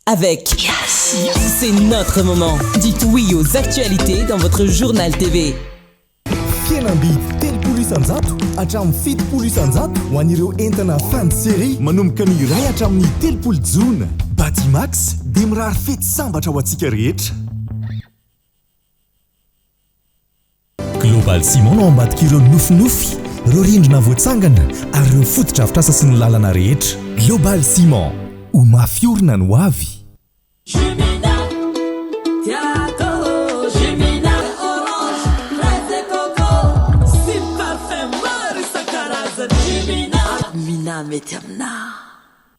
avec C'est notre moment. Dites oui aux actualités dans votre journal TV. Fianambidy telopolo isanjato hatramin'ny fitopolo isanjato ho an'ireo entana fin de série manomboka ny iray hatramin'ny telopolo jona. Batimax dia mirary fety sambatra ho antsika rehetra. Global Ciment no ambadika ireo nofinofy, ireo rindrina voatsangana ary ireo fotodrafitrasa sy ny lalana rehetra. Global Ciment, ho mafiorina no avy.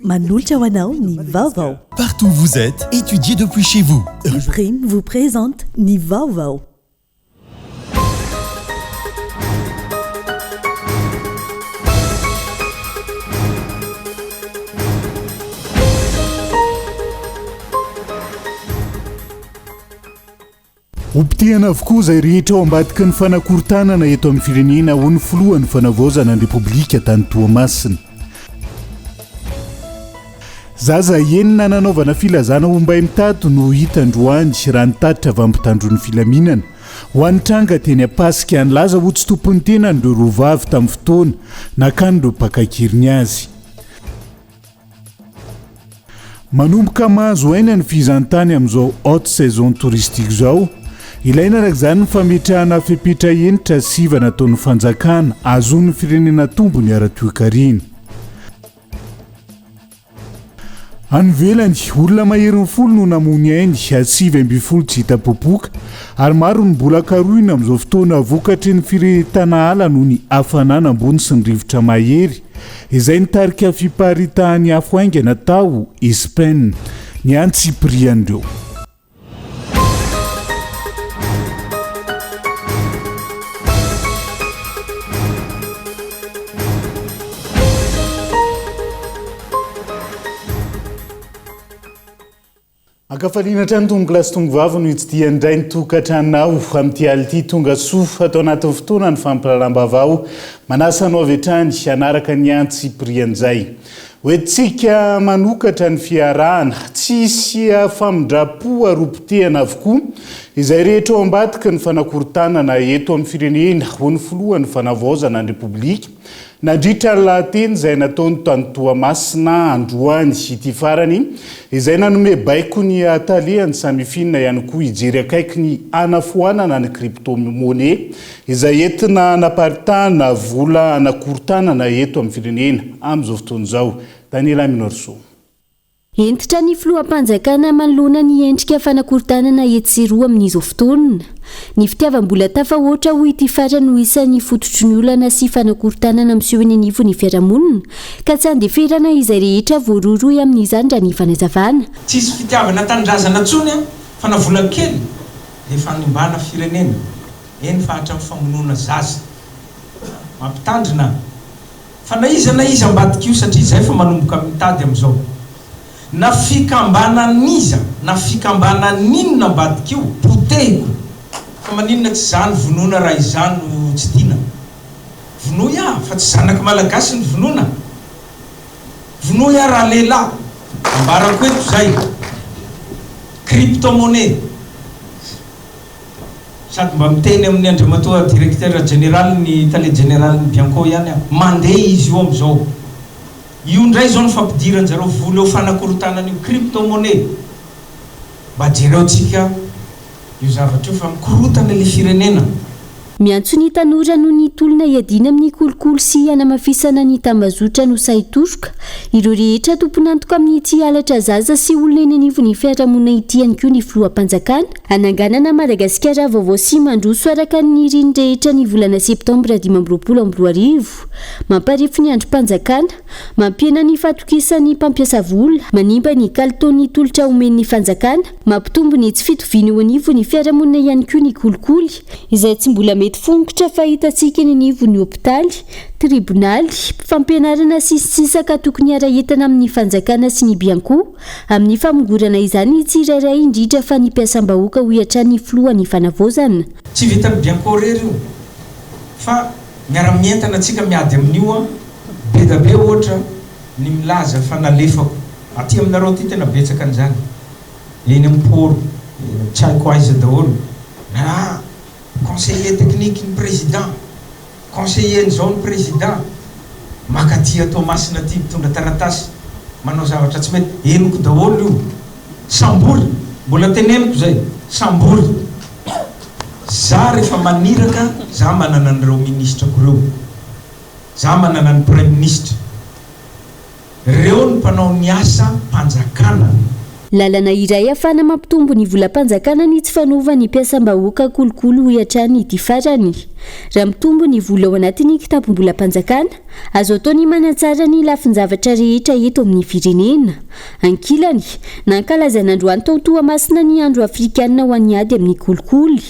Manolotra ho anao ny vaovao. Partout où vous êtes, étudiez depuis chez vous. Prime vous présente ny vaovao. Obtihana avokoa izay rehetra ao ambadika ny fanakorontanana eto amin'ny firenena ho ny filohan'ny fanavaozana ny repoblika tany Toamasina. Zaza enina nanaovana filazana hombainy tato no hita androany raha nitatitra avy ampitandron'ny filaminana. Ho an'ny tranga teny Apasika nilaza ho tsy tompony tena ny rovavy tamin'ny fotoana nakany ireo mpakakiriny azy. Manomboka mahazo aina ny fizantany amin'izao haute saison touristique izao. Ilaina araka izany ny fametrahana fepetra enitra siva nataon'ny fanjakana azon'ny firenena tombony ara-toekarina. Anivelany olona maherin'ny folo no namony ainy 8 tsy hita popoka ary maro ny mbola karohina amin'izao fotoana vokatry ny firetana ala noho ny hafanana ambony sy ny rivotra mahery izay nitarika fiparitahany afo aingana tao Espagne ny antsipriandreo. Akafaliana trano tonga lasy tonga vava no itsidihany indray ny tokantranonao amin'ity ality tonga sofa atao anatin'ny fotoana ny fampirarambavao manasa anao avy hatrany hanaraka ny antsiprian'izay. Hoentsika manokatra ny fiarahana tsisy famindrapo arom-potehana avokoa izay rehetra ao ambadika ny fanakorontanana eto amin'ny firenena ho ny filohan'ny fanavaozana ny repoblika nandritra ny lahateny izay nataony tany Toamasina androany ity farany izay nanome baiko ny atalehany samifina ihany koa hijery akaiky ny anafoanana ny crypto-monnaie izay entina anaparitahana vola anakorontanana eto amin'ny firenena amin'izao fotoana izao. Daniela Minorso. Entitra ny filoham-panjakana manoloana ny endrika fanakorontanana etsiroa amin'izao fotoana. Ny fitiavam-bola tafahoatra ho ity farany no isan'ny fototry ny olana sy fanakorontanana miseho eny anivo ny fiarahamonina ka tsy andeferana izay rehetra voaroroy amin'izany raha ny fanazavana. Tsisy fitiavana tanindrazana tsony fa na vola kely dia fanimbana firenena eny fa hatramin'ny famonoana zaza mampitandrina fa na iza ambadika io satria izay fa manomboka mitady amin'izao. Na fikambana niza na fikambana ninona ambadika io potehiko fa maninona tsy zany vonoana raha izany no tsy tiana. Vonoa ia fa tsy zanaka malagasy ny vonoana. Vonoa ia raha lehilahy ambarako eto zay crypto-monnaie sady mba miteny amin'ny andriamatoa directeur général ny tale général ny Bianco ihany mandeha izy io amin'izao. Io ndray zao ny fampidiran'zareo vola eo fanakorontanana io crypto-monnaie mba jereo tsika io zavatra io fa mikorotana le firenena. Miantso ny tanora no ny tolona iadina amin'ny kolokolo sy anamafisana ny tambazotra no saitoroka. Ireo rehetra tomponantoka amin'ny ity alatra zaza sy olona eny anivo ny fiarahamonina ity ihany koa ny filoham-panjakana. Ananganana Madagasikara vaovao sy mandroso araka ny rindrehetra ny volana septambra 2024. Mamparify ny androm-panjakana, mampiena ny fatokisan'ny mpampiasa vola, manimba ny kalitaon'ny tolotra omen'ny fanjakana, mampitombo ny tsy fitoviana eo anivo ny fiarahamonina ihany koa ny kolikoly izay tsy mbola mety fongotra fa hitantsika eny anivo ny hopitaly, tribonaly, fampianarana sisaka tokony ara-entana amin'ny fanjakana sy ny Bianco amin'ny famongorana izany tsirairay indrindra fa ny mpiasam-bahoaka ho hiatran'ny filohan'ny fanavaozana. Tsy vitan'ny Bianco rery io fa miara-mientana antsika miady amin'io be da be ohatra ny milaza fa nalefako aty aminareo ty tena betsaka an'izany eny amporo tsy haiko aiza daholo na conseiller technique ny président conseiller n'izao ny président makaty atao masina ty mitondra taratasy manao zavatra tsy mety eniko daholo io samboly mbola teneniko zay samboly za rehefa maniraka za manana an'ireo ministrako reo za manana ny premier ministre reo ny mpanao ny asa mpanjakana lalana iray afana mampitombo ny volam-panjakana ny tsy fanova ny mpiasam-bahoaka kolokolo ho iatrany ity farany raha mitombo ny vola ao anatin'ny kitapom-bolam-panjakana azo atao ny manatsara ny lafin-javatra rehetra eto amin'ny firenena ankilany nankalazana androany tao toamasina ny andro afrikanina ho an'ny ady amin'ny kolikoly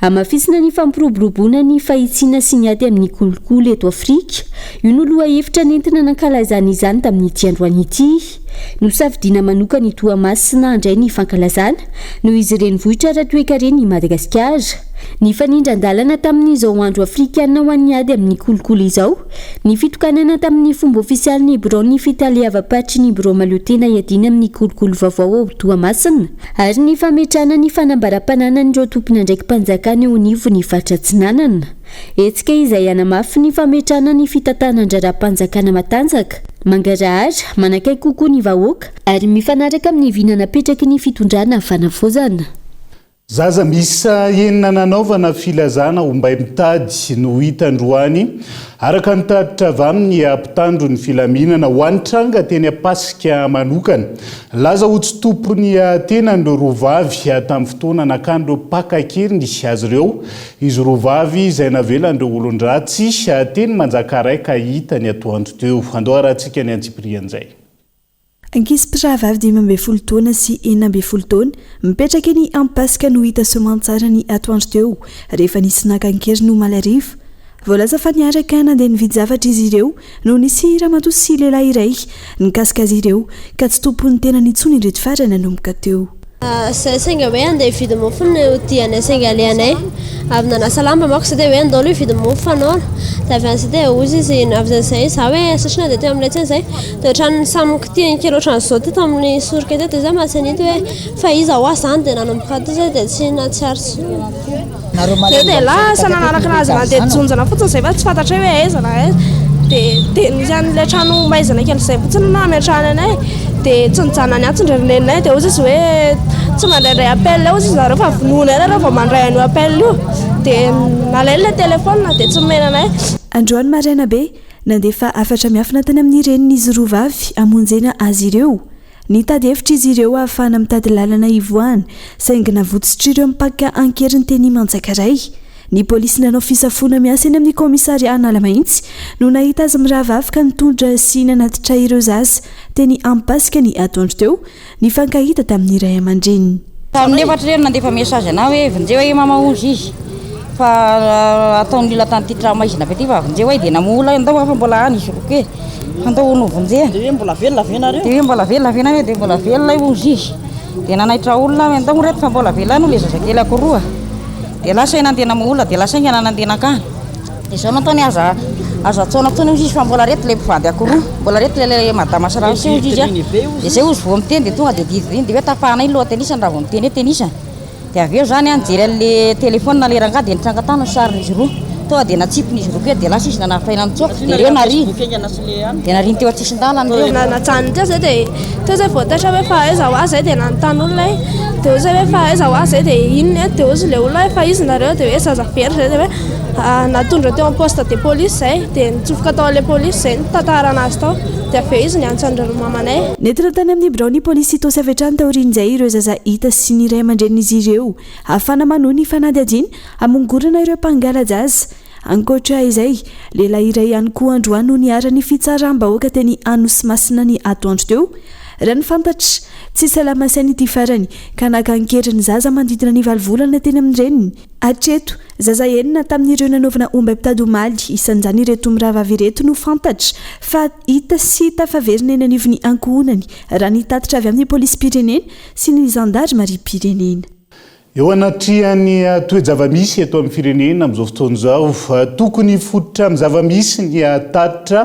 amafisina ny fampiroboroboana ny fahitsiana sy ny ady amin'ny kolikoly eto Afrika io no loha hevitra nentina nankalazana izany tamin'ity androany ity nosafidiana manokana ny toamasina andray ny fankalazana noho izy ireny vohitra ara-toekareny i Madagasikara ny fanindran-dalana tamin'izao andro afrikanina ho an'ny ady amin'ny kolikoly izao ny fitokanana tamin'ny fomba ofisialy ny bureau ny fitaleava-patry ny bureau maloatena iadina amin'ny kolikoly vaovao ao Toamasina ary ny fametrana ny fanambaram-pananan'ireo tompona ndraiky mpanjakana eo anivo ny faritra Tsinanana etsika izay anamafy ny fametrana ny fitantanan-draharaha-mpanjakana matanjaka mangarahara manakaiky kokoa ny vahoaka ary mifanaraka amin'ny vinanapetraky ny fitondrana fanafozana zaza misa enina nanaovana filazana ho mbay mitady no hita androany araka ny taditra avy aminy ampitandro ny filaminana ho antranga teny Apasika manokana laza ho tsy tompony tenan'ireo rovavy tamin'ny fotoana nakandro pakakely nisy azy ireo izy rovavy izay navelan'ireo olon-dratsy teny manjaka raika hitany atoandro teo andoarantsika ny antsiprian'izay ankizy mpiravavy 12 taona sy 14 taona mipetraka ny Ampasika no hita soamantsara ny atoandro teo rehefa nisy nakankery no malarivo voalaza fa niaraka nandeha nividy zavatra izy ireo no nisy ramatoa sy lehilahy iray nikasika azy ireo ka tsy tompony tena nitsony ireto farany nanomboka teo sainga hoe andeha hividy mofo no tianay sainga lehanay avy nanasa lamba mako sy dia hoe andalo hividy mofo fanao dia avy an'izay dia ozy izy avy za hoe satrina dia teo amin'ilay tseny izay dia ohatrany samyky tia kely ohatrany izao teto amin'ny soroka teto dia zay mahatsanity hoe fa iza ho azy zany dia nanomboka ty zay dia tsy natsiary dia lasa nanaraka anazy mandeha jonjana fotsiny izay fa tsy fantatra hoe aiza na aiza dia misy an'ilay trano maizana kely izay fotsiny na ametrahany anay dia tsy nijanona ny antsy ndreninay dia ozy izy hoe tsy mandraindray appel ozy izy zareo fa vonoana ary rehefa mandray an'io appel io dia nalainy ilay telefona dia tsy menanay androany maraina be nandefa afatra miafina tany amin'ny renin'izy rovavy amonjena azy ireo nitady hevitra izy ireo ahafahana mitady lalana ivoany saingy navotsitra ireo mipaka ankeriny teny Manjakaray ny polisy nanao fisafona miasa eny amin'ny komisaria Analamahintsy no nahita azy miravavy ka nitondra sy nanatitra ireo zaza teny Ampasika ny atoandro teo ny fankahita tamin'ny iray aman-dreniny tamin'ny efatra reny nandefa mesazy anao hoe vinjeo hoe mama ozy izy fa ataony lila tany titra maizina be ty fa vinjeo hoe dia namola andao fa mbola any izy roke andao no vinjeo dia mbola velona venareo dia mbola velona venareo dia mbola velona ozy izy dia nanaitra olona andao reto fa mbola velona no le zazakely akoroa dia lasa nandeha namola dia lasa ingana nandeha nakany dia izao nataony aza tsaona fotoana ozy izy fa mbola reto ilay mpivady akoroa mbola reto ilay madama sarasy ozy izy dia zay ozy vao miteny dia tonga dia didiny dia hoe tapahana iny loha tenisany raha vao miteny hoe tenisany dia avy eo zany anjery an'ilay telefôna naleranga dia nitranga tany sariny izy roa tonga dia natsipiny izy roa keo dia lasa izy nanafaina mitsoaka dia reo nariny dia nariny teo atsisin-dalany reo najanony teo zay dia teo zay voatatra hoe fa aiza ho azy zay dia nanontany olona dia ozy hoe fa aiza ho azy zay dia inona dia ozy ilay olona hoe fa izy nareo dia hoe zazavery zay dia hoe natondra teo amin'ny poste de police zay dia nitsofoka tao an'ilay police zay nitantara anazy tao dia avy eo izy niantsandreo mamanay nentina tany amin'ny bureau-ny polisy tosy avy hatrany taorian'izay ireo zaza hita sy ny iray aman-dren'izy ireo ahafana manohy ny fanady adiany amongorana ireo mpangala jaza ankoatra izay lehilahy iray ihany koa androany no niara-ny fitsaram-bahoaka teny Anosimasina ny atoandro teo raha ny fantatra tsy salamasainy ity farany ka nakankeriny zaza mandidina ny valivolana teny amin'ny reniny atreto zaza enina tamin'ireo nanaovana omby mpitady omaly isan'izany ireto miravavy ireto no fantatra fa hita sy tafaverina eny anivony ankohonany raha nitatitra avy amin'ny polisy pirenena sy ny gendarmerie pirenena eo anatriany toe-javamisy eto amin'ny firenena amin'izao fotoana izao tokony fototra amin'ny zavamisy ny tatitra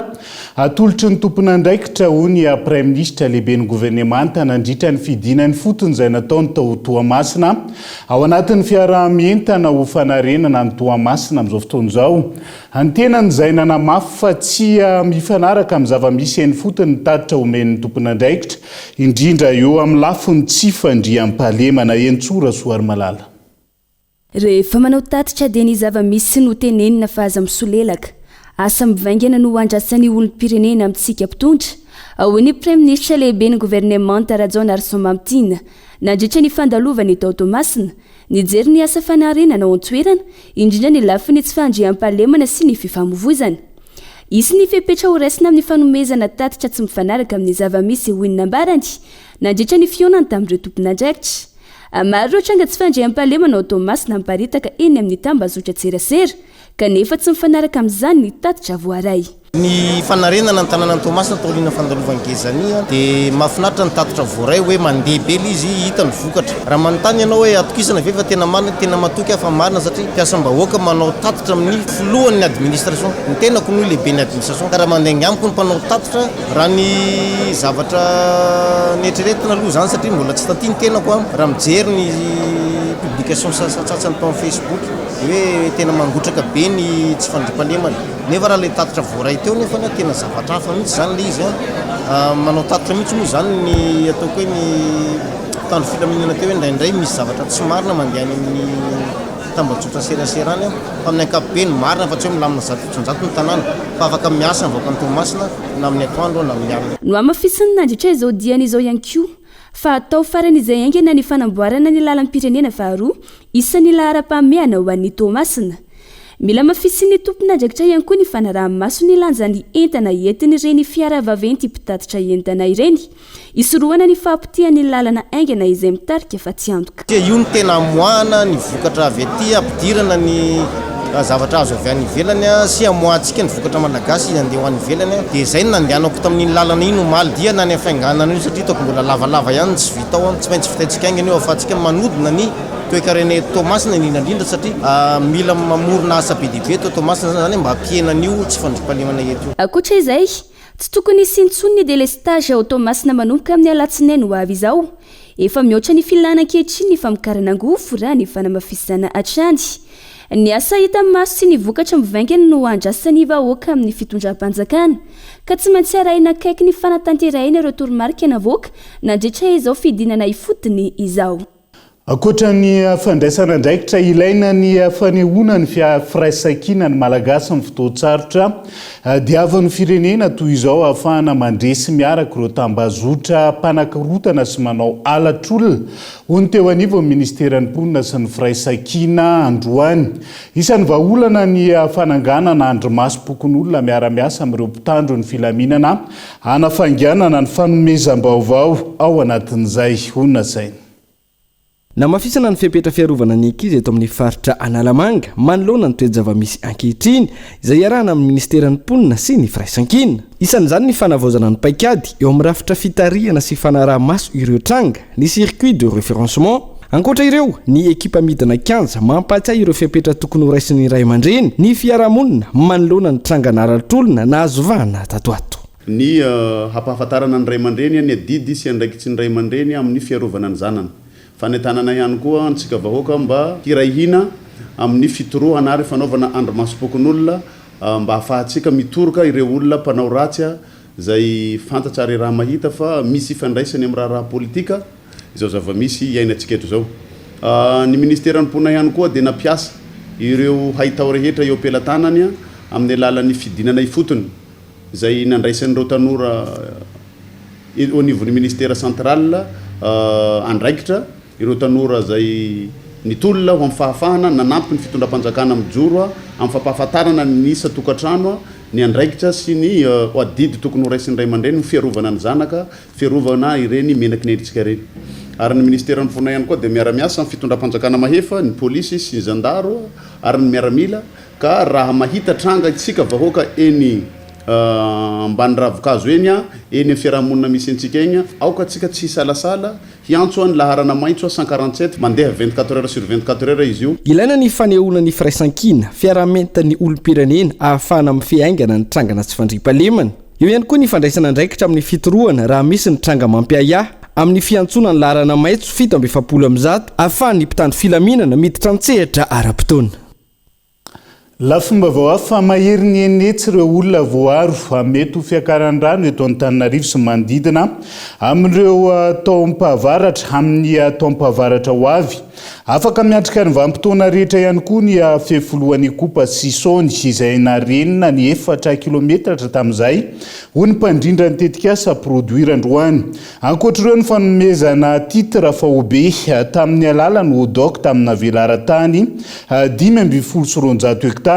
atolotry ny tompon'andraikitra ho ny premier ministre lehibe ny gouvernemanta nandritra ny fidinany fotony izay nataony tao Toamasina ao anatin'ny fiaraha-mientana ho fanarenana ny Toamasina amin'izao fotoana izao antenany izay nanamafy fa tsy mifanaraka amin'ny zavamisy eny fotony ny tatitra omen'ny tompon'andraikitra indrindra eo amin'ny lafiny tsy fandriam-pahalemana Entsora Soarymalala. Rehefa manao tatitra dia ny zavamisy no tenenina fa aza misolelaka asa mivaingana no andrasan'ny olom-pirenena amintsika mpitondra ao ny premier ministre lehibe ny gouvernemanta Rajon Arsomamtina nandritra ny fandalovany tao Toamasina nijery ny asa fanarenana ao an-toerana indrindra ny lafiny tsy fandriam-pahalemana sy ny fifamoivoizana. Isy ny fepetra ho raisina amin'ny fanomezana tatitra tsy mifanaraka amin'ny zavamisy hoy ny nambarany nandritra ny fionany tamin'ireo tompon'andraikitra. Maro tranga tsy fandriam-pahalemana ao Toamasina miparitaka eny amin'ny tambazotra tserasera kanefa tsy mifanaraka amin'izany ny tatitra voaray. Ny fanarenana ny tanàna Toamasina taoriana fandalovan'Gezania dia mahafinaritra ny tatitra voaray hoe mandeha be izy hita ny vokatra. Raha manontany ianao hoe atokisana ve fa tena marina tena matoky afa marina satria mpiasam-bahoaka manao tatitra amin'ny filohan'ny administration ny tenako ny lehibe ny administration ka raha mandeha amiko ny mpanao tatitra raha ny zavatra nieritreretina aloha zany satria mbola tsy tatiny tenako raha mijery ny publication sasatsany tao amin'ny Facebook hoe tena mangotraka be ny tsy fandriam-pahalemana nefa raha le tatitra voaray teo nefa tena zavatra hafa mihitsy zany le izy manao tatitra mihitsy moa zany ny ataoko hoe ny tandro filaminana teo hoe indraindray misy zavatra tsy marina mandeha any amin'ny tambazotra serasera any fa amin'ny ankapobeny marina fa tsy hoe milamina zato ny tanàna fa afaka miasa mivoaka ny Toamasina na amin'ny atoandro na amin'ny alina. No amafisiny nandritra izao diany izao ihany koa fa atao farany izay aingana ny fanamboarana ny lalan'ny pirenena faharoa isan'ny lahara-pameana ho an'ny Toamasina. Mila mafisin'ny tompon'andraikitra ihany koa ny fanaraha-maso ny lanjany entana entiny ireny fiara vaventy mpitatitra entana ireny isorohana ny fahampitian'ny lalana aingana izay mitarika fa tsy antoka. Io ny tena amoahana ny vokatra avy aty ampidirana ny zavatra azo avy any ivelany sy amoahantsika ny vokatra malagasy andeha ho any ivelany dia izay nandehanako tamin'iny lalana iny omaly dia na ny afainganana io satria taoko mbola lavalava ihany tsy vitao tsy maintsy vitaitsika aingana io ahafahantsika manodina ny toe-karena Toamasina indrindra satria mila mamorona asa be dia be tao Toamasina zany mba hampihenan'io tsy fandriam-pahalemana eto io. Ankoatra izay tsy tokony sintsony ny délestage ao Toamasina manomboka amin'ny alatsinainy ho avy izao efa mihoatra ny filanan-kehitriny ny famokarana angofo raha ny fanamafisana hatrany. Ny asa hita maso sy ny vokatra mivaingana no andrasan'ny vahoaka amin'ny fitondram-panjakana ka tsy maintsy arahina akaiky ny fanatanterahina ireo toromarika navoaka nandritra izao fidinana ifotony izao. Ankoatra ny fandraisan'andraikitra ilaina ny fanehoana ny firaisan-kina ny malagasy amin'ny fotoan-tsarotra diavan'ny firenena toy izao ahafahana mandresy miaraka ireo tambazotra mpanan-kirotana sy manao alatr'olona hoy ny teo anivon'ny ministeran'ny mponina sy ny firaisan-kina androany. Isan'ny vahaolana ny fananganana andromasom-pokon'olona miara-miasa amin'ireo mpitandro ny filaminana hanafainganana ny fanomezam-baovao ao anatin'izay honina saina. Namafisana ny fepetra fiarovana ny ankizy eto amin'ny faritra Analamanga manoloana ny toe-javamisy ankehitriny izay iarahana amin'ny ministeran'ny mponina sy ny firaisan-kina. Isan'izany ny fanavaozana ny paikady eo amin'ny rafitra fitarihana sy fanaraha-maso ireo tranga ny circuit de référencement. Ankoatra ireo ny ekipa midina kanja mampatsiahy ireo fepetra tokony ho raisin'ny ray aman-dreny ny fiarahamonina manoloana ny tranga nara-trolona na azovahana tatoato. Ny hampahafantarana ny ray aman-dreny ny adidy sy andraikitsy ny ray aman-dreny amin'ny fiarovana ny zanany. Fanetanana ihany koa antsika vahoaka mba hirahina amin'ny fitorohana ary fanaovana andromasom-pokon'olona mba ahafahantsika mitoroka ireo olona mpanao ratsy izay fantatsary raha mahita fa misy ifandraisany amin'ny raha politika izao zavamisy iainantsika eto zao. Ny ministeran'ny mponina ihany koa dia nampiasa ireo haitao rehetra eo ampelantanany amin'ny alalan'ny fidinana ifotony izay nandraisan'ireo tanora au niveau-ny ministère central andraikitra ireo tanora zay nitolona ho amin'ny fahafahana nanampy ny fitondram-panjakana amin'ny joro amin'ny fampahafantarana ny isa tokantrano ny andraikitra sy ny adidy tokony ho raisin'ny ray aman-dreny ny fiarovana ny zanaka fiarovana ireny menaky ny endritsika ireny. Ary ny ministeran'ny mponina ihany koa dia miara-miasa amin'ny fitondram-panjakana mahefa ny polisy sy ny zandaro ary ny miaramila ka raha mahita tranga itsika vahoaka eny mbany ravikazo eny a eny ny fiarahamonina misy antsika egny aoka atsika tsy salasala hiantso any laharana maitso 147 mandeha 24 heures sur 24 heures izy io. Ilaina ny fanehoana ny firaisan-kina fiaraha-mentan'ny olom-pirenena ahafahana mifiaingana ny trangana tsy fandriampalemana. Eo ihany koa ny fandraisana andraikitra amin'ny fitoroana raha misy ny tranga mampiaya amin'ny fiantsona ny laharana maitso 770 ahafahan'ny mpitandro filaminana miditra antsehatra ara-potoana. Lafomba vao hafa mahery ny enetsy ireo olona voaro mety ho fiakaran-drano eto Antananarivo sy manodidina amin'ireo taom-pahavaratra amin'ny taom-pahavaratra ho avy. Afaka miatrika ny vanim-potoana rehetra ihany koa ny fefoloan'ny kopa Sisony izay narenina ny 4 kilometatra tamin'izay ho ny mpandrindra ny tetikasa produire androany. Ankoatr'ireo ny fanomezana titra fahobe tamin'ny alala no Hodok tamina velaran-tany 520 hektara.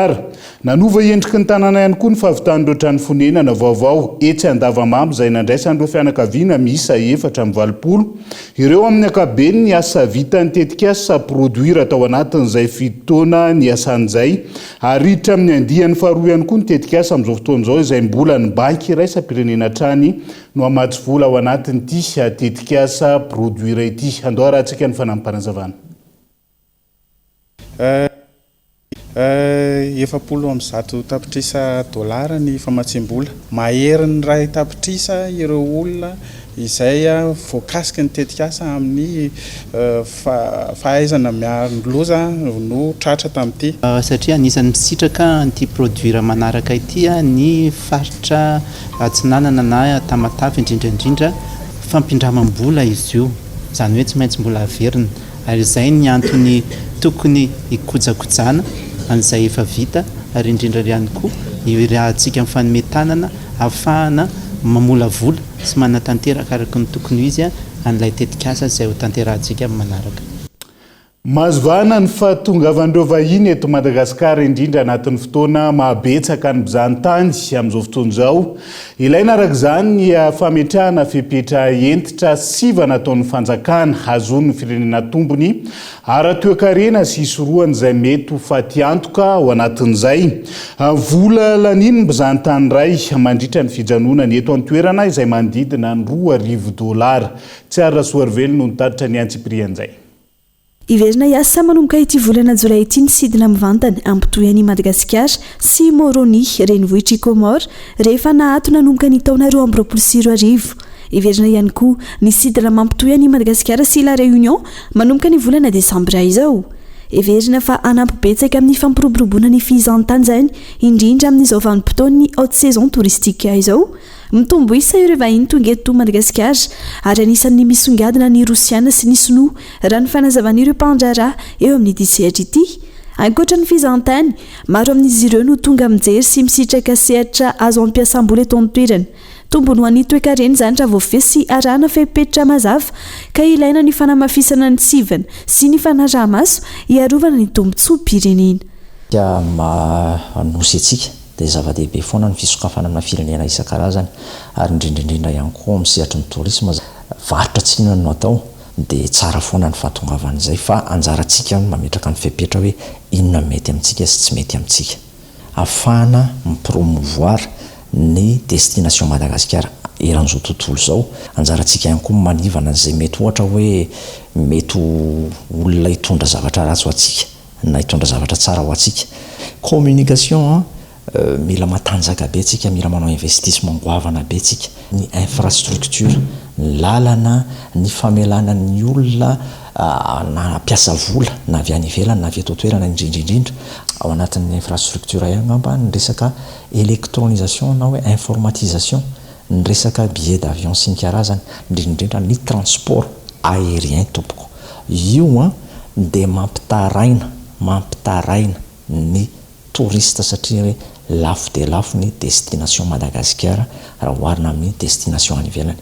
Nanova endriky ny tanàna ihany koa ny fahavitan'ireo trano fonenana vaovao etsy Andavamambo izay nandraisan'ireo fianakaviana miisa 420. Ireo amin'ny ankabeny ny asa vitan'ny tetikasa produire atao anatin'izay fitoana ny asan'izay aritra amin'ny andian'ny faharoa ihany koa ny tetikasa amin'izao fotoan'izao izay mbola ny banky iraisam-pirenena trany no amatsy vola ao anatin'ity tetikasa produire ity. Andao rahantsika ny fanampanazavana. 700 tapitrisa dolara ny famatsim-bola maherin'ny ray tapitrisa ireo olona izay voakasika ny tetikasa amin'ny fahaizana miaroloza no tratra tamin'ity satria anisan'ny misitraka an'ity produire manaraka ity ny faritra atsinanana na tamatavy indrindraindrindra fampindramam-bola izy io izany hoe tsy maintsy mbola averina ary izay ny antony tokony ikojakojana an'izay efa vita ary indrindra ihany koa irahantsika amin'ny fanometanana ahafahana mamola vola sy manatanteraka araka ny tokony izy an'ilay tetikasa izay ho tanterahantsika manaraka. Mazovana ny fahatongavan'ireo vahiny eto Madagasikara indrindra anatin'ny fotoana mahabetsaka ny mpizahan-tany amin'izao fotoan'izao. Ilaina araka izany ny fametrahana fepetra entitra siva nataon'ny fanjakana azon'ny firenena tombony ara-toekarena sy isorohana izay mety ho faty antoka ao anatin'izay. Vola laniny ny mpizahan-tany ray mandritra ny fijanonany eto an-toerana izay manodidina ny $2,000. Tsiara Soarvely no nitaritra ny antsipirian'izay. Iverina hiasa manomboka ity volana Jolay ity ny sidina mivantany ampitoy Madagasikara sy Moroni renivohitra Komoro rehefa nahato nanomboka ny taona 2024. Iverina ihany koa ny sidina mampitoy Madagasikara sy La Réunion manomboka ny volana Desambra izao. Iverina fa anampy betsaka amin'ny fampiroboroboana ny fizahantany izany indrindra amin'izao vanim-potoan'ny haute saison touristique izao. Mitombo isa ireo vahiny tonga eto Madagasikara ary anisan'ny misongadina ny Rosiana sy ny Sinoa raha ny fanazavan'ireo mpandraharaha eo amin'ny disehatra ity. Ankoatra ny fizahantany, maro amin'izy ireo no tonga mijery sy misitraka sehatra azo ampiasam-bola eto an-toerana. Tombony ho an'ny toe-karena izany raha voafehy sy arahana fepetra mazava ka ilaina ny fanamafisana ny tsivana sy ny fanaraha-maso hiarovana ny tombon-tsoa-pirenena. Nosy antsika dia zava-dehibe foana ny fisokafana amina firenena isan-karazany ary indrindraindrindra ihany koa misehatra ny tourisme varotra tsy inona no atao dia tsara foana ny fahatongavan'izay fa anjarantsika mametraka ny fepetra hoe inona mety amintsika sy tsy mety amintsika ahafahana mipromouvoir ny destination Madagasikara eran'izao tontolo izao. Anjarantsika ihany koa manivana izay mety ohatra hoe mety olona hitondra zavatra ratsy ho antsika na hitondra zavatra tsara ho antsika. Communication mila matanjaka be tsika, mila manao investissement goavana be tsika, ny infrastructure, ny lalana, ny famelana ny olona na piasa vola na avy any ivelany na avy eto toerana indrindraindrindra ao anatin'ny infrastructure ihany ngamba ny resaka électronisation na hoe informatisation, ny resaka billet d'avion sy ny karazany, indrindraindrindra ny transport aérien tompoko. Io dia mampitaraina ny touriste satria hoe lafo dia lafo ny destination Madagasikara raha oharina amin'ny destination any ivelany.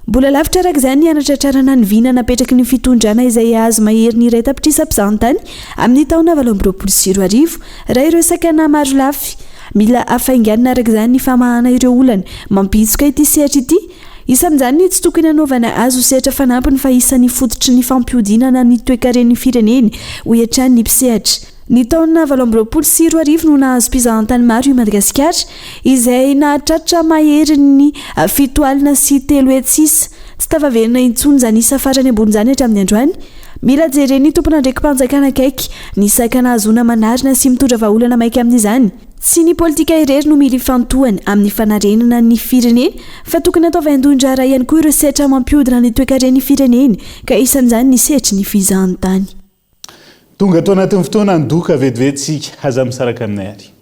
Mbola lavitra araka izany ny anatratrarana ny vina napetraky ny fitondrana izay azo mahery ny iray tapitrisa mpizahan-tany amin'ny taona 2024 raha ireo sakana maro lafy. Mila afainganina araka izany ny famahana ireo olana mampitsoka ity sehatra ity. Isa amin'izany tsy tokony hanaovana azo sehatra fanampiny fa isan'ny fototry ny fampiodinana ny toe-karen'ny firenena ho hiatrany ny mpisehatra. ny taona 2024 no nahazo mpizahatany maro i Madagasikara izay nahatratra mahery ny fitoalina sy 3 hetsisa tsy tavaverina intsony zany isa farany ambony zany hatramin'ny androany. Mila jereny tompona ndraiky mpanjakana akaiky ny sakana azona manarina sy mitondra vahaolana maika amin'izany. Tsy ny politika irery no mila ifantohany amin'ny fanarenana ny firenena fa tokony atao vaindondra raha ihany koa ireo sehatra mampiodina ny toe-karen'ny firenena ka isan'izany ny sehatry ny fizahantany. Tonga atao anatin'ny fotoana andoka vetivetsika aza misaraka aminay ary.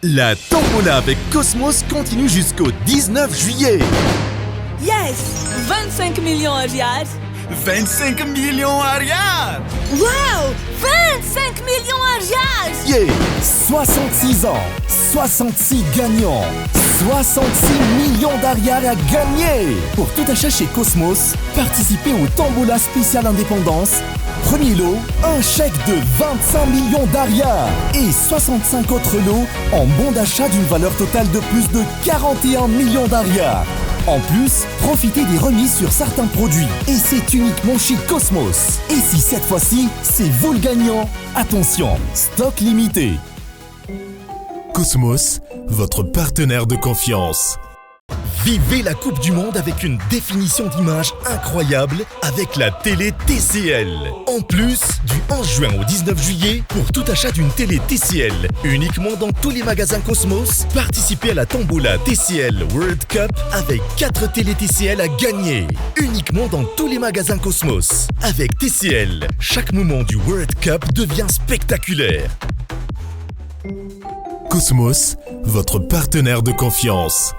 La tombola avec Cosmos continue jusqu'au 19 juillet. Yes! 25 millions ariary. 25 millions ariary. Wow! 25 millions ariary. Yeah! 66 ans, 66 gagnants, 66 millions d'ariary à gagner. Pour tout achat chez Cosmos, participez au tombola spécial indépendance. Premier lot, un chèque de 25 millions d'ariary et 65 autres lots en bon d'achat d'une valeur totale de plus de 41 millions d'ariary. En plus, profitez des remises sur certains produits et c'est uniquement chez Cosmos. Et si cette fois-ci, c'est vous le gagnant, attention, stock limité. Cosmos, votre partenaire de confiance. Vivez la Coupe du Monde avec une définition d'image incroyable avec la télé TCL. En plus, du 11 juin au 19 juillet, pour tout achat d'une télé TCL, uniquement dans tous les magasins Cosmos, participez à la tombola TCL World Cup avec 4 télé TCL à gagner. Uniquement dans tous les magasins Cosmos. Avec TCL, chaque moment du World Cup devient spectaculaire. Cosmos, votre partenaire de confiance.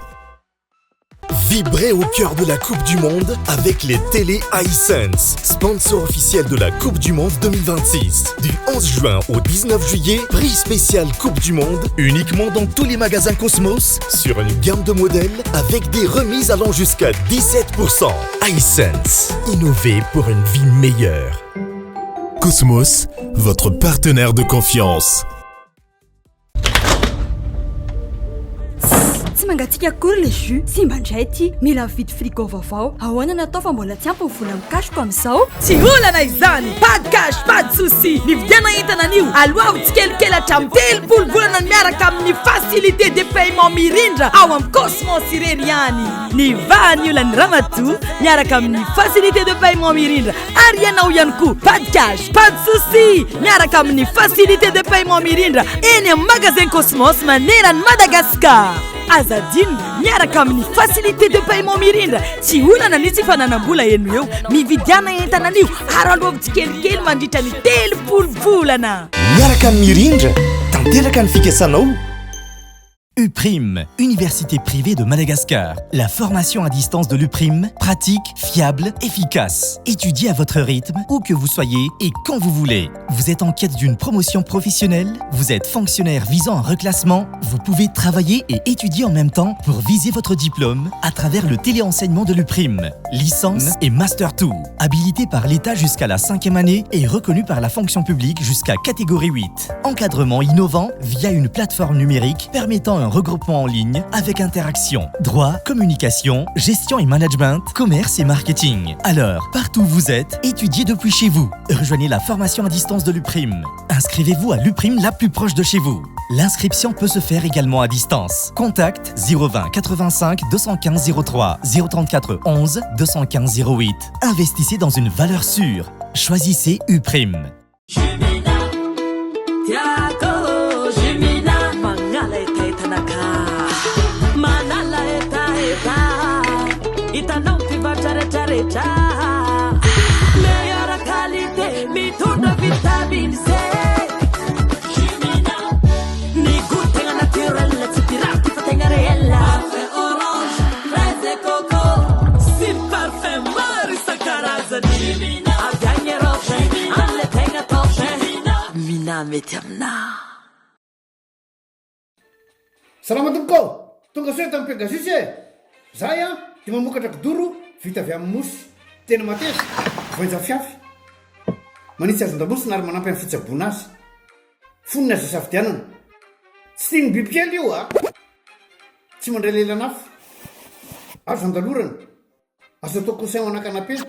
Vibrez au cœur de la Coupe du Monde avec les télé iSense, sponsor officiel de la Coupe du Monde 2026. Du 11 juin au 19 juillet, prix spécial Coupe du Monde, uniquement dans tous les magasins Cosmos, sur une gamme de modèles avec des remises allant jusqu'à 17%. iSense, innover pour une vie meilleure. Cosmos, votre partenaire de confiance. Tsy mangatsika akory le jus simba ndray ty mila vidy frigo vaovao ahoana natao fa mbola tsy ampy vola mikashiko amin'izao tsy olana izany pas de cash pas de souci nividiana entana anio aloha tsikelikely hatramin'ny 3 volana miaraka amin'ny facilité de paiement mirindra ao amin'ny Cosmos ireny ihany ny vahany olany ramatoa miaraka amin'ny facilité de paiement mirindra ary ianao ihany koa pas de cash pas de souci miaraka amin'ny facilité de paiement mirindra eny amin'ny magasin Cosmos manerany Madagascar. Azadine miaraka amin'ny facilité de paiement mirindra tsy olana nitsy fananam-bola eno eo mividiana entana anio ary aloha tsikelikely mandritra ny 3 volana miaraka amin'ny mirindra tanteraka ny fikasanao. UPRIM, Université privée de Madagascar. La formation à distance de l'UPRIM, pratique, fiable, efficace. Étudiez à votre rythme, où que vous soyez et quand vous voulez. Vous êtes en quête d'une promotion professionnelle? Vous êtes fonctionnaire visant un reclassement? Vous pouvez travailler et étudier en même temps pour viser votre diplôme à travers le téléenseignement de l'UPRIM. Licence et Master 2. Habilité par l'État jusqu'à la 5e année et reconnu par la fonction publique jusqu'à catégorie 8. Encadrement innovant via une plateforme numérique permettant un regroupement en ligne avec interaction, droit, communication, gestion et management, commerce et marketing. Alors, partout où vous êtes, étudiez depuis chez vous. Rejoignez la formation à distance de l'UPRIM. Inscrivez-vous à l'UPRIM la plus proche de chez vous. L'inscription peut se faire également à distance. Contact 020 85 215 03 034 11 215 08. Investissez dans une valeur sûre. Choisissez UPRIM. Salama tompoko tonga soa tamin'ny Pegasus zahay dia mamokatra kidoro vita avy amin'ny mosy tena mateza voenja fiafy manitsy azon-damosina ary manampy amin'ny fitsaboana azy fonina aza safidianana tsy tia ny bibikely io a tsy mandray lelanafo azo andalorana azo atao conseil anakanapena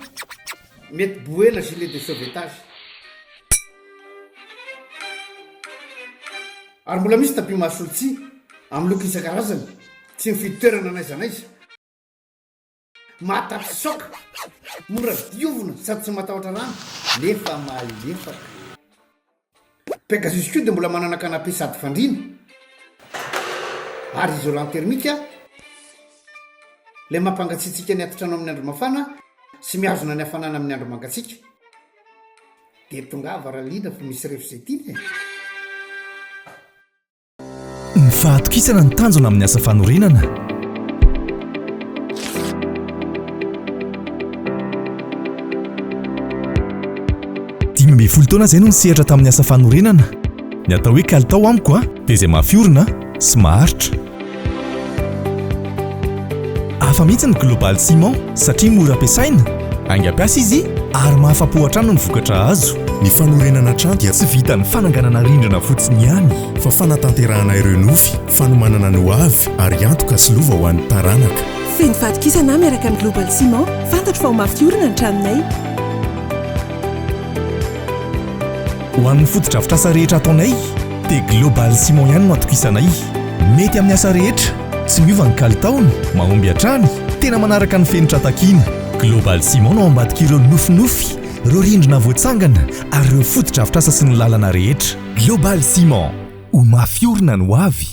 mety boela gilet de sauvetage ary mbola misy tapi mahasolotsi amin'ny loko isan-karazany tsy mifidy toerana naizanaiza mahatatry soka mora diovona sady tsy matahotra rano nefa malefaka Pegasus ko dia mbola manana kanape sady fandrina ary isolant termika ilay mampangatsiatsika ny atotrano amin'ny andro mafana sy mihazona ny hafanana amin'ny andro mangatsika dia tonga varalina fa misy refizetiny ny fahatokisana ny tanjona amin'ny asa fanorenana dimy folo taona izay no nisehatra tamin'ny asa fanorenana ny atao hoe kalitao amiko a dia izay mahafiorina sy maharitra hafa mihitsy ny global ciment satria mora ampiasaina angampiasa izy ary mahafapohatrano ny vokatra azo ny fanorenana trano dia tsy vita ny fananganana rindrina fotsiny ihany fa fanatanterahana ireo nofy fanomanana ny hoavy ary antoka sy lova ho an'ny taranaka feno fatokisana miaraka amin'ny global ciment fantatro fa ho mafiorina ny tranonay ho an'ny fotodrafitra asa rehetra ataonay dia global ciment ihany no atokisanay mety amin'ny asa rehetra tsy miova ny kalitaony mahomby hatrany tena manaraka ny fenitra takiana global ciment no ambadika ireo nofinofy ireo rindrina voatsangana ary ireo fotodrafitra asa sy ny lalana rehetra global ciment ho mafiorina ny hoavy.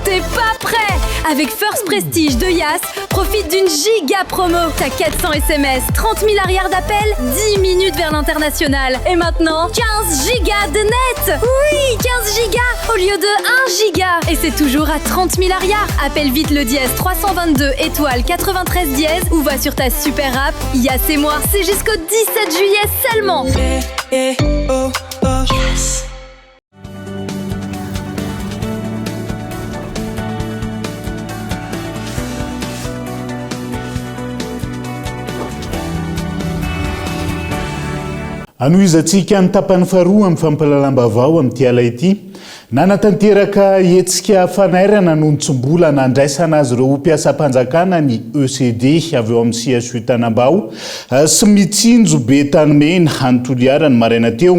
T'es pas prêt? Avec First Prestige de Yas, profite d'une giga promo. T'as 400 SMS, 30 000 arrières d'appel, 10 minutes vers l'international. Et maintenant, 15 gigas de net. Oui, 15 gigas au lieu de 1 giga. Et c'est toujours à 30 000 arrières. Appelle vite le dièse 322 étoile 93 dièse ou va sur ta super app Yas et moi. C'est jusqu'au 17 juillet seulement. Yes. Anoizatsika ny tapany faharoa amin'ny fampalalam-bavao amin'ity ala ity nanatanteraka hetsika fanairana no nitsombola nandraisana azy ireo mpiasam-panjakana ny ECD avy eo amin'ny CSU Tanambao sy mitsinjo be tanimena anontoliarany maraina teo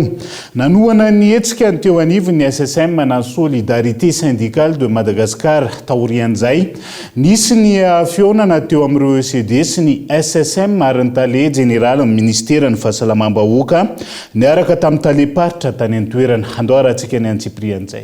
nanohana ny hetsika ny teo anivony SSM na Solidarité Syndicale de Madagascar taorian'izay nisy ny fionana teo amin'ireo ECD sy ny SSM ary ny tale général ministère ny fahasalamam-bahoaka niaraka tamin'ny taleparitra tany an-toerana andoarantsika ny antsiprian'izay.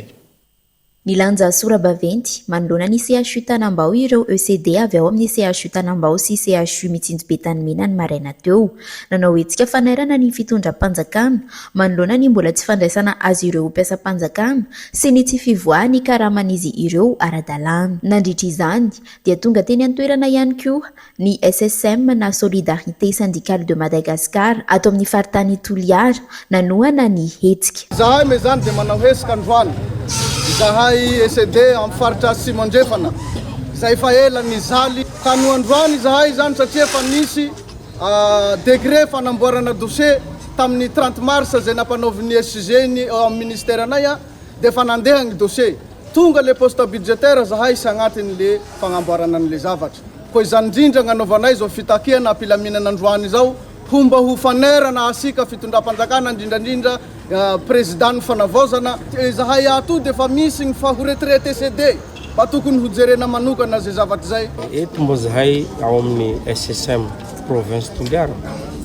Nilanja Sorabaventy manoloana ny CSU Tanambao ireo ECD avy ao amin'ny CSU Tanambao sy CSU mitsinjo be tanimena ny maraina teo. Nanao hetsika fanairana ny fitondram-panjakana manoloana ny mbola tsy fandraisana azy ireo mpiasam-panjakana sy ny tsy fivoahany karaman'izy ireo ara-dalàna. Nandritra izany dia tonga teny an-toerana ihany koa ny SSM na Solidarité Syndicale de Madagascar ato amin'ny faritany Toliara nanohana ny hetsika. Zahay me zany dia manao hetsika androany. Zahay ECD amin'ny faritra Simondrefana zay fa ela nizaly tanoandroany zahay zany satria fa nisy degré fanamboarana dossier tamin'ny 30 mars zay nampanaoviny SG-ny amin'ny ministère anay dia fa nandeha ny dossier tonga le poste budgétaire zahay sagnatiny le fagnamboarana an'le zavatra koa izany indrindra gnanaovanay zao fitakiana ampilaminana androany zao homba ho fanerana asika fitondram-panjakana indrindrandrindra président ny fanavozana zahay ato dia fa misy ny fahoretraité ECD mba tokony ho jerena manokana zay zavatra zay. Eto mbo zahay ao amin'ny SSM province Toliara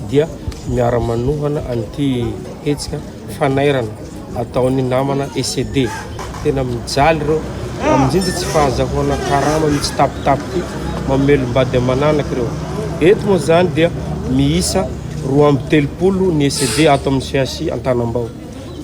dia miara manohana an'ity hetsika fanairana ataon'ny namana ECD tena mijaly reo amin'indrindra tsy fahazahoana karama mitsy tapitapiky mamelombady mananaka reo. Eto moa zany dia miisa 230 ny ECD ato amin'ny CSI Antanambao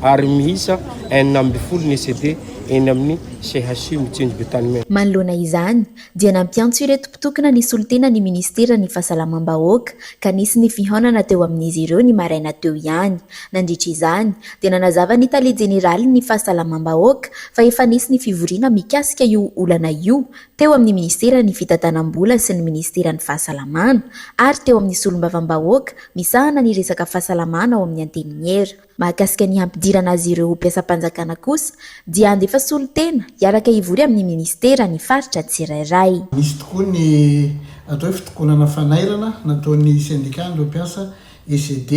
ary miisa 9 ny ECD eny amin'ny CHU mitsinjo betanimena. Manoloana izany dia nampiantso ireto mpitokana ny solitena ny ministera ny fahasalamam-bahoaka ka nisy ny fihaonana teo amin'izy ireo ny maraina teo ihany. Nandritra izany dia nanazava ny tale jeneraly ny fahasalamam-bahoaka fa efa nisy ny fivoriana mikasika io olana io teo amin'ny ministera ny fitantanam-bola sy ny ministera ny fahasalamana ary teo amin'ny solombavam-bahoaka misahana ny resaka fahasalamana ao amin'ny anteniniera. Mahakasika ny hampidirana azy ireo mpiasam-panjakana kosa dia andefa solitena hiaraka hivory amin'ny ministera ny faritra tsirairay. Misy tokoa ny atao fitokonana fanairana nataon'ny syndicat ireo mpiasa ECD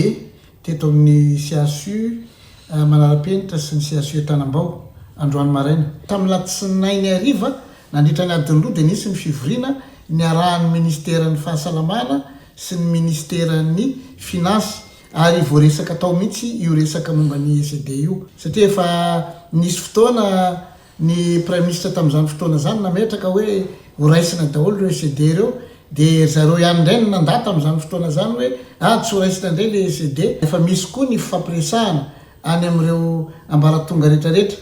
teto amin'ny CHU Manarapenitra sy ny CHU Tanambao androany maraina. Tamin'ny latsinainy hariva nandritra ny adiny roa dia nisy ny fivoriana ny arahan'ny ministera ny fahasalamana sy ny ministera ny finansy ary voaresaka tao mihitsy io resaka momba ny ECD io satria efa nisy fotoana ny prime ministre tamin'izany fotoana zany nametraka hoe ho raisina daholo ireo ECD ireo dia zareo ihany indray no nandata amin'izany fotoana zany hoe tsy ho raisina indray le ECD. Efa misy koa ny fampiresahana any amin'ireo ambaratonga rehetrarehetra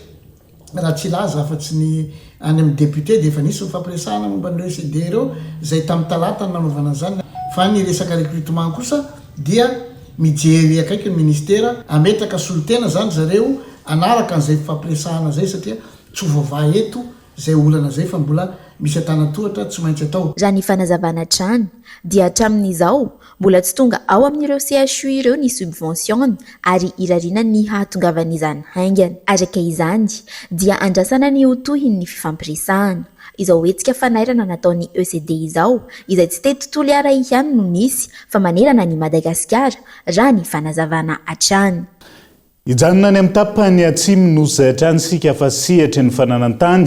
raha tsy laza afa-tsy ny any amin'ny député dia efa nisy fampiresahana momba n'ireo ECD ireo izay tamin'ny talata ny nanaovana zany. Fa ny resaka recrutement kosa dia mijery akaiky ny ministera ametraka solitena zany zareo anaraka an'izay fampiresahana zay satria tsy voavaha eto zay olana zay fa mbola misy atanatohatra tsy maintsy atao. Raha ny fanazavana trano dia hatramin'izao mbola tsy tonga ao amin'ireo CHU ireo ny subvention ary irariana ny hahatongavan'izany haingana. Araka izany dia andrasana ny hotohiny ny fifampiresahana. Izao hetsika fanairana nataon'ny ECD izao izay tsy tety tontolo ara ihany no nisy fa manerana ny Madagasikara raha ny fanazavana hatrany. Ijanona any amin'ny tapany atsimo no zatrany sika fa sehatra ny fananantany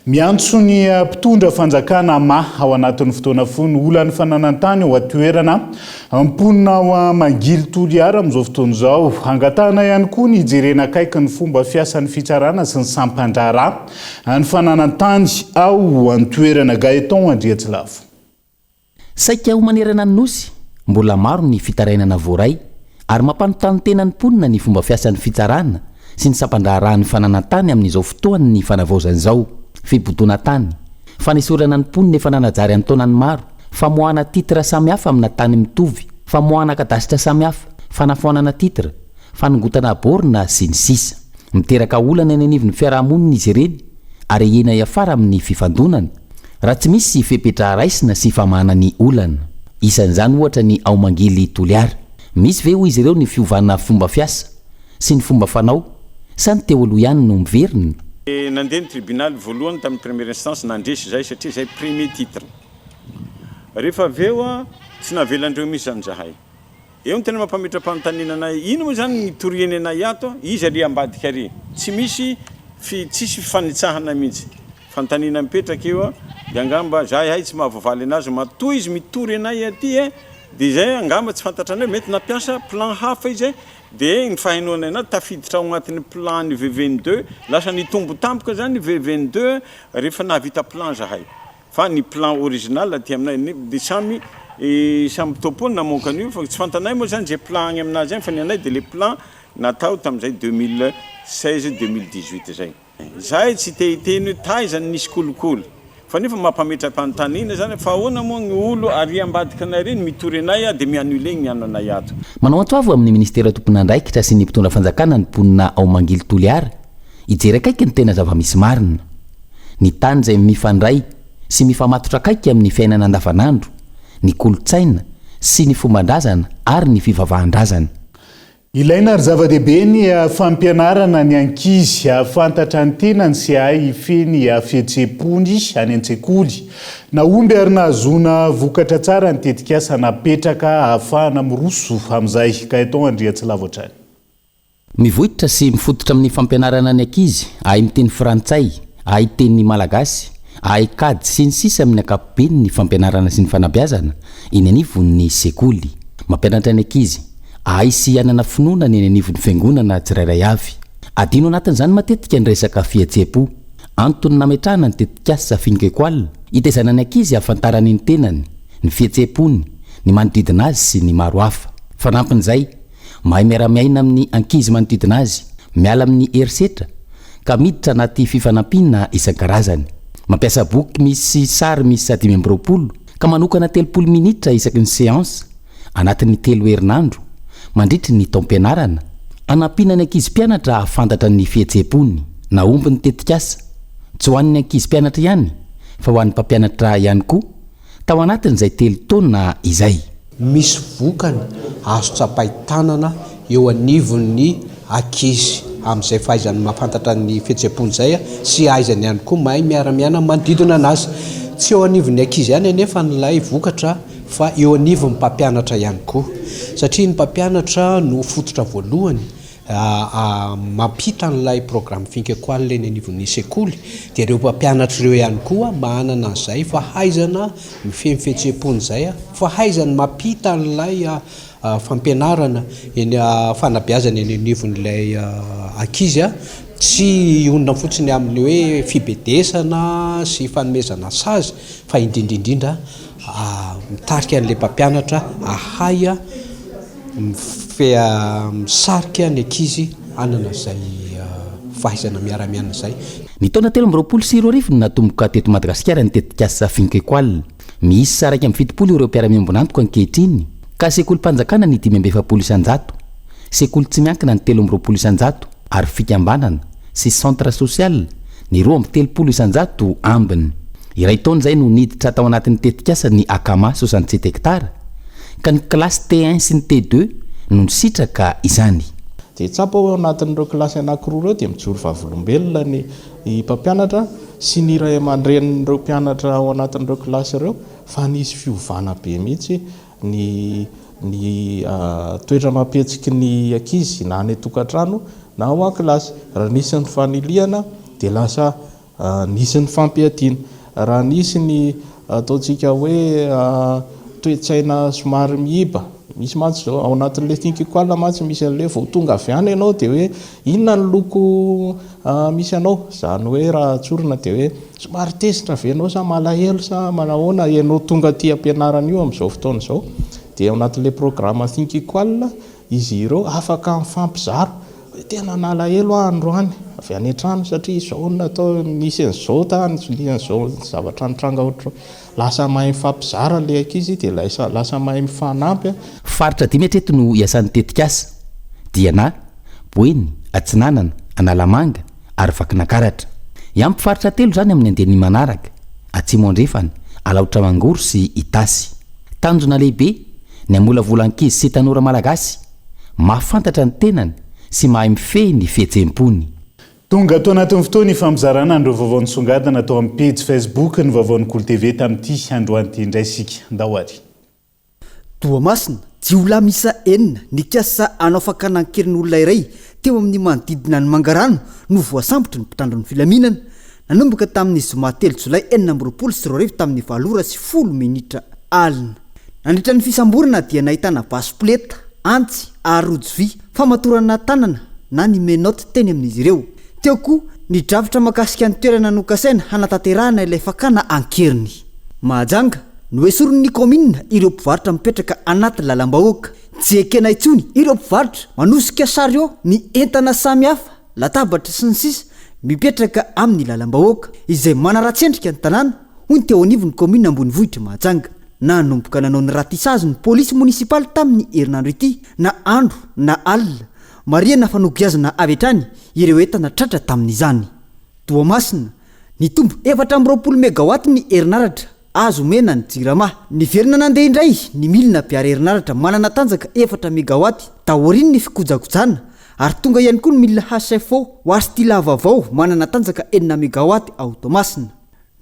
miantso ny mpitondra fanjakana ao anatin'ny fotoana fony olany fananantany ao atoerana amponina ao Mangily Toliara amin'izao fotoana izao. Angatahana ihany koa ny hijerena akaiky ny fomba fiasan'ny fitsarana sy ny sampandrara ny fananantany ao antoerana Gaeton Andriatsilavo. Saika ho manerana ny nosy mbola maro ny fitarainana voaray ary mampanontany tena ny mponina ny fomba fiasan'ny fitsarana sy ny sampandrarahan'ny fananantany amin'izao fotoany ny fanavaozan'izao fibodoana tany. Fanesorana ny mponina efa nanajary amin'ny taonany maro, famoahana titra samihafa amina tany mitovy, famoahana kadasitra samihafa, fanafoanana titra, fanongotana borina sy ny sisa. Miteraka olana eny anivon'ny fiarahamonina izy ireny ary hena iafara amin'ny fifandonana raha tsy misy fepetra raisina sy famahana ny olana. Isan'izany ohatra ny ao Mangily Toliara. Misy ve hoy izy ireo ny fiovana fomba fiasa sy ny fomba fanao sa ny teo aloha ihany no miverina? Nandeha ny tribunal voalohany tamin'ny première instance nandresy zay satria zay premier titre. Rehefa aveo tsy navelandreo misy anjahay. Eo ny tena mampametra-panontaniana anay ino moa zany ny torieny anay ato izy ary ambadika ary tsy misy tsisy fifanitsahana mihitsy. Fanontaniana mipetraka eo dia angamba zahay tsy mahavoavaly anazy matoy izy mitory anay aty dia zay angamba tsy fantatra anay mety nampiasa plan hafa izy dia ny fahenoana anazy tafiditra ao agnatin'ny plan ny V22 lasa nitombo tampoka zany V22 rehefa nahavita plan zahay fa ny plan original aty aminay dia samy tompony namoaka an'io fa tsy fantanay moa zany zay plan agny aminazy zany fa ny anay dia le plan natao tamin'izay 2016-2018 zay. Zahay tsy tehiteny hoe taizany nisy kolokolo fa nefa mampametra-panontaniana zany fa ahoana moa ny olo ary ambadika anay reny mitory anay dia mianule ny ano anay ato. Manao antoavo amin'ny ministera tompon'andraikitra sy ny mpitondra fanjakana ny mponina ao Mangily Toliara hijery akaiky ny tena zava-misy marina, ny tany izay mifandray sy mifamatotra akaiky amin'ny fiainana andavanandro, ny kolotsaina sy ny fomban-drazana ary ny fivavahan-drazana. Ilaina ary zava-dehibe ny fampianarana ny ankizy ahafantatra ny tenany sy ahay hifeny fihetseham-pony any an-tsekoly. Naomby ary nahazoana vokatra tsara ny tetikasa napetraka ahafahana miroso amin'izay Gaeton Andriatsilavo hatrany. Mivohitra sy mifototra amin'ny fampianarana ny ankizy ahay miteny frantsay, ahay teny malagasy, ahay kady sy ny sisa amin'ny ankapobeny ny fampianarana sy ny fanabeazana eny anivon'ny sekoly. Mampianatra ny ankizy ahay sy anana finoana ny anivon'ny fiangonana tsirairay avy. Adino anatin'izany matetika ny resaka fihetseham-po, antony nametrahana ny tetikasa finokekoalina hitaizana ny ankizy hafantarany ny tenany, ny fihetseham-pony, ny manodidina azy sy ny maro hafa. Fanampin'izay mahay miara-miaina amin'ny ankizy manodidina azy, miala amin'ny herisetra ka miditra anaty fifanampiana isan-karazany. Mampiasa boky misy sary misy 520 ka manokana 30 minitra isaky ny séance anatin'ny 3 herinandro mandritry ny taom-pianarana. Anampina ny ankizy mpianatra afantatra ny fihetseham-pony na omby ny tetikasa tsy ho an'ny ankizy mpianatra ihany fa ho an'ny mpampianatra ihany koa tao anatin'izay 3 taona izay. Misy vokany azo tsapaitanana eo anivon'ny ankizy amin'izay fahaizany mahafantatra ny fihetseham-pony zay sy aizany ihany koa mahay miara-miana manodidina anazy. Tsy eo anivon'ny ankizy ihany anefa nylay vokatra fa eo anivon'ny mpampianatra ihany koa satria ny mpampianatra no fototra voalohany mampita n'ilay programme finkekoal leny anivon'ny sekoly dia ireo mpampianatra ireo ihany koa mahanana an'izay fa haizana mifehy fihetseham-pony zay fa haizany mampita n'ilay fampianarana eny fanabeazana eny anivon'ilay ankizy tsy onona fotsiny amin'ny hoe fibedesana sy fanomezana sazy fa indrindrindrindra mitarika an'ilay mpampianatra ahaya misarika ny ankizy anana zay fahaizana miara-miana zay. Ny taona 2024 no natomboka teto Madagasikara ny tetikasa finkekoal. Misy saraiky amin'ny 70 ireo mpiara-miambonantoka ankehitriny ka sekolim-panjakana ny 520 sekoly tsy miankina ny 13 ary fikambanana sy centre social ny 230 ambiny. Iray taona zay no niditra tao anatin'ny tetikasa ny akama 67 hektara ka ny klasy T1 sy ny T2 no nisitraka izany. Dia tsapa ao anatin'ireo klasy anankiroa ireo dia mijoro vavolombelona ny mpampianatra sy ny ray aman-dren'ireo mpianatra ao anatin'ireo klasy ireo fa nisy fiovana be mihitsy ny toetra mampihetsiky ny ankizy na ny tokantrano na ao an-klasy. Raha nisy ny faniliana dia lasa nisy ny fampiadiana. Raha nisy ny ataontsika hoe toe-tsaina somary miiba misy mantsy zao ao anatin'ilay finkekoal mantsy misy an'ilay vao tonga avy any ianao dia hoe inona ny loko misy anao, zany hoe raha tsorina dia hoe somary tesitra ve ianao sa malahelo sa manahoana ianao tonga aty ampianarana io amin'izao fotoana izao. Dia ao anatin'ilay programme finkekoal izy ireo afaka mifampizaro tena nalahelo androany avy any an-trano satria izao natao nisy an'izao tany nisy an'izao zavatra nitranga ohatro lasa mahay mifampizara le ankizy dia lasa mahay mifanampy. Faritra 5 hatreto no iasan'ny tetikasa: Diana, Boeny, Atsinanana, Analamanga ary Vakinakaratra. Iampy faritra 3 zany amin'ny andeny manaraka: Atsimo Andrefana, Alaotra Mangoro sy Itasy. Tanjona lehibe ny amolavolan-kizy sy tanora malagasy mahafantatra ny tenany sy mahay mifehy ny fihetseham-pony. Tonga atao anatin'ny fotoana ifamizarana andro vaovao nisongadina atao amin'ny page Facebook ny vaovaon'ny Kolo TV tamin'ity androany indray isika ndahoary. Toamasina jiolahy misa 4 nikasa anao fakanankerin'olona iray teo amin'ny manodidina ny Mangarano no voasambotra ny mpitandro ny filaminana nanomboka tamin'ny zoma 3 Jolay 2024 tamin'ny 7:10 minitra alina. Nandritra ny fisamborana dia nahitana basipleta, antsy, arojo vy, famatorana tanana na ny menote teny amin'izy ireo. Teo koa ny drafitra makasika ny toerana nokasaina hanatanterahana ilay fakana ankeriny. Mahajanga no esorony komina ireo mpivarotra mipetraka anaty lalam-bahoaka. Tsy ekena intsony ireo mpivarotra manosika sary eo ny entana samihafa, latabatra sy ny sisa mipetraka amin'ny lalam-bahoaka izay manaratsendrika ny tanàna. Hoy ny teo anivon'ny komina Ambonivohitra Mahajanga. Nanomboka nanao ny ratisazy ny polisy munisipaly tamin'ny herinandro ity na andro na alina mariana fanogiazana avy hatrany ireo entana tratra tamin'izany. Toamasina nitombo 420 megawatt ny herinaratra azo mena ny jirama. Niverina nandeha indray ny milina piara herinaratra manana tanjaka 4 megawatt taoriny ny fikojakojana ary tonga ihany koa ny milina HFO Wastila vaovao manana tanjaka 4 megawatt ao Toamasina.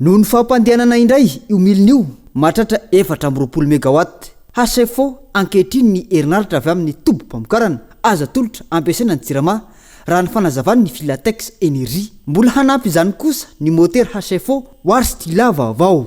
Noho ny fampandehanana indray io milina io mahatratra 420 megawatt. HFO ankehitriny ny herinaratra avy amin'ny tobo-pamokarana aza tolotra ampiasaina ny jirama raha ny fanazavany ny Filatex Energie. Mbola hanampy izany kosa ny moteur HFO Wastila vaovao.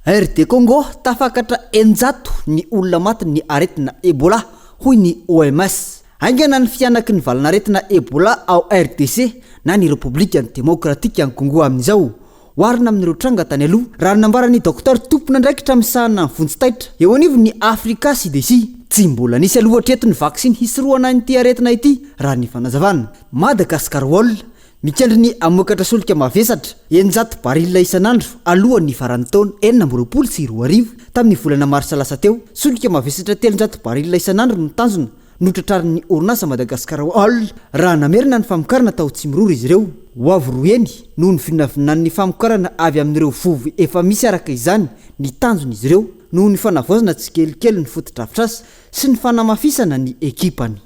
RD Congo tafakatra 100 ny olona maty ny aretina Ebola hoy ny OMS. Aingana ny fianaky ny valanaretina Ebola ao RDC na ny Republika Demokratika any Congo amin'izao. Warina amin'ireo tranga tany aloha raha nambarany dokotera tompona ndraikitra misahana ny vonjitaitra eo anivony ny Afrika CDC. Tsy mbola nisy aloha hatreto ny vaksiny hisoroana ny aretina ity raha ny fanazavana. Madagasikara olona mikendry ny amokatra solika mavesatra enjato barila isan'andro alohan'ny faran'ny taona 4 tamin'ny volana marsa lasa teo solika mavesatra 300 barila isan'andro no tanjona notratrarin'ny orinasa madagasikara al raha namerina ny famokarana tao tsy mirora izy ireo ho avy roeny noho ny vinavinan'ny famokarana avy amin'ireo vovy efa misy araka izany ny tanjona izy ireo noho ny fanavaozana tsy kelikely ny fotodrafitrasa sy ny fanamafisana ny ekipany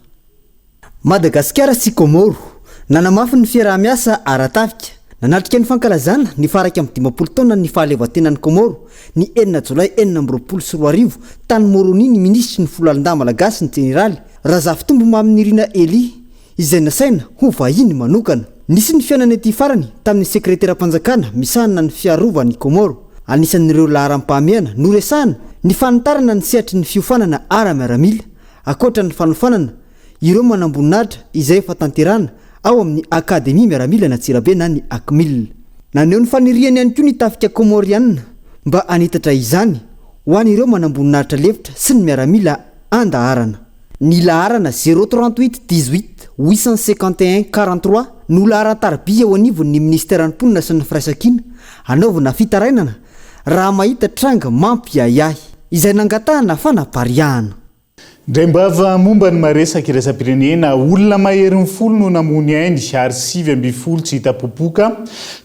madagasikara sy komoro nanamafy ny fiaraha-miasa aratafika nanatrika ny fankalazana ny faraka amin'ny 20 taona ny fahaleovantenan'ny komoro ny 4 jolay 2024 tany moroni ny ministry ny foloalinda malagasy ny jeneraly razafitombo mamin'irina eli izay nasaina ho vahiny manokana nisy ny fiainana ety farany tamin'ny sekretera-panjakana misahana ny fiarovany komoro anisan'ireo laharam-pahamehana noresahana ny fanitarana ny sehatry ny fiofanana ara-miaramila akoatra ny fanofanana ireo manamboninahitra izay efa tanterana ao amin'ny akademia miaramila na Tsirabe na ny akmil naneo ny faniriany ihany koa ny tafika komorianina mba anitatra izany ho an'ireo manamboninahitra lefitra sy ny miaramila andaharana ny laharana 038 18 851 43 no laharan-taribia ao anivon'ny ministeran'ny mponina sy ny firaisankina anaovana fitarainana raha mahita tranga mampiahiahy izay nangatahana fanapariahana ndray mbava momba ny maresaka iraisam-pirenena olona maherin'ny folo no namony ainy ary 7 tsy hita popoka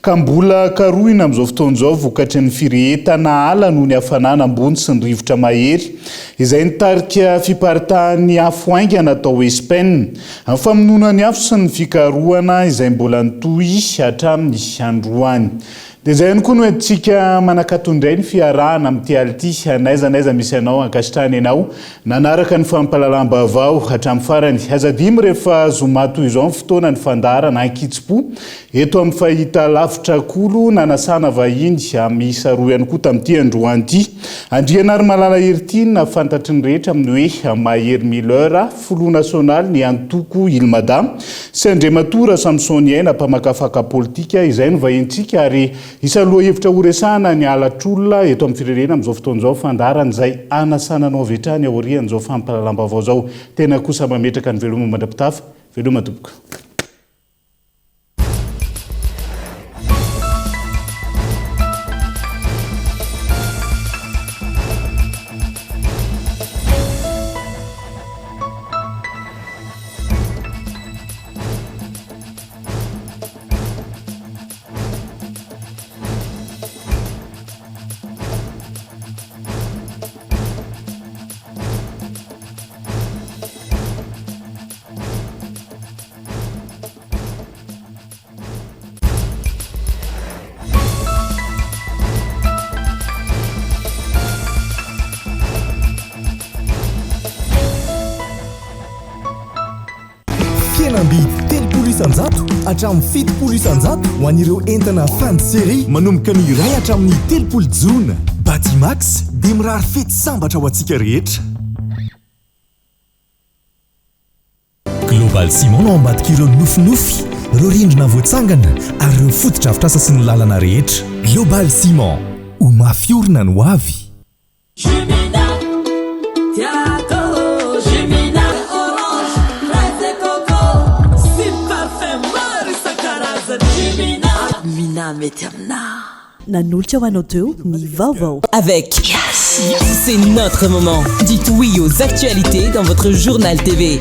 ka mbola karohina amin'izao fotoan'izao vokatry ny firehetana ala noho ny hafanana ambony sy ny rivotra mahery izay nitarika fiparitahan'ny afo aingana atao Espagne amin'ny famononany afo sy ny fikarohana izay mbola nitohy hatramin'ny androany dia zay ihany koa no entsika manakatondray ny fiarahana amin'ity ality anaiza misy anao ankasitrahany ianao nanaraka ny fampahalalam-baovao hatramin'ny farany azadimy rehefa zoma toy izao ny fotoana ny fandarana ankitsi-po eto amin'ny fahita lavitra kolo nanasana vahiny miisa 2 ihany koa tamin'ity androany ity andriana ary malala hery na fantatry ny rehetra amin'ny hoe mahery Miller folo nasionaly ny antoko Ilmada sy Andriamatora Samson Yaina mpamakafaka politika izay no vahentsika ary isaloha hevitra horesahana ny alatr'olona eto amin'ny firenena amin'izao fotoan'izao fandarana izay anasananao avy hatrany aorian'izao fampahalalam-baovao zao tena kosa mametraka ny veloma mandrapitafa veloma tompoko fienambidy 3 isan-jato hatramin'ny 7 isan-jato ho an'ireo entana fin de série manomboka ny iray hatramin'ny 3 jona Batimax dia mirary fety sambatra ho antsika rehetra Global Simon no ambadika ireo nofinofy ireo rindrina voatsangana ary ireo fotodrafitrasa sy ny lalana rehetra Global Simon ho mafiorina no avy mety amina nanolotra ho anao teo ny vaovao avec c'est notre moment. Dites oui aux actualités dans votre journal TV.